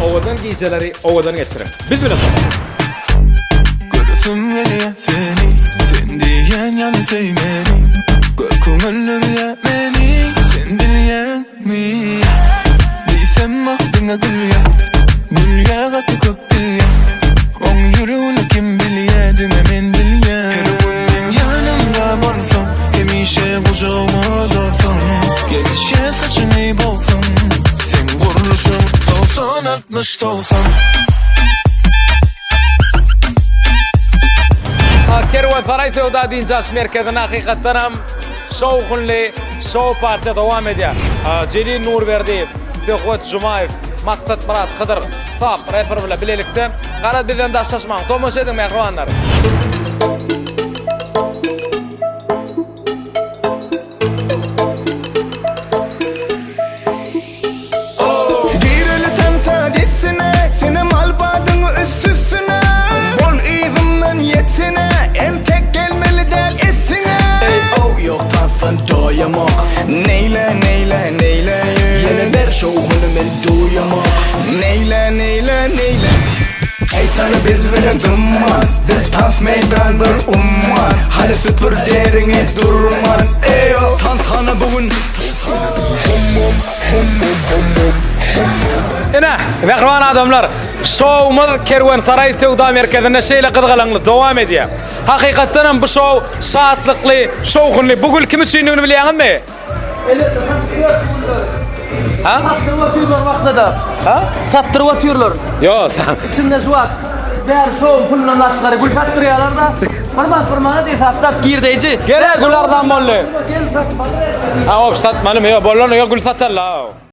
owadan giyceleri owadan geçirin. Biz bilen Görüsüm geliyor seni, sen diyen yani sevmeni. Korkum öldürüyor beni, sen diyen mi? Değilsem ahdına gülüyor, gülüyor katı kök bilyen. On yürüğünü kim bilye, dememen bilyen. Yanımda varsam, hemişe kucağıma dolsan. Gelişe saçını bolsan, sen vuruluşun 90-60-90. Kervan Parayt Evda Dincaş Merkezi'ne hakikaten hem şovkunli şov parti devam ediyor. Celil Nurverdiyev, Behvat Jumayev, Maksat Murat Kıdır, Sap, rapper bile bilelikte. Qarat bizden de şaşmağın. Tomuş edin mehruvanlar. Gireli tansa dissine, senem albadını üstüsüne. Bol izimden yetsine, en tek gelmeli del esine. Ey o yok tansan doyamak. Neyle neyle neyle Yine ver şovunu men doyamak. Neyle neyle neyle Ey tanı biz veren dumman, bir tans meydandır umman. Hadi süpür derine durman. Ey o Tansana bugün Ine, mehruvan adamlar, şovumuz Kervan Saray Sevda Merkezi'nde şeyle kızgınlığı devam ediyor. Hakikaten bu şov şahatlıklı, şovkunlu. Bugün kimi süynüğünü biliyorsun mi? Ha? Sattırıp atıyorlar vaktada. Ha? Sattırıp atıyorlar. Yo sen. İçinde şu vak. Değer şovun pulundan asgari. Gül sattırıyorlar da. Fırmana diye sattat girdeyci. Gerek güllerden bollu. Gel satmalı. Ha, hop satmalı mı? Yo, bollunu yo gül satarlar.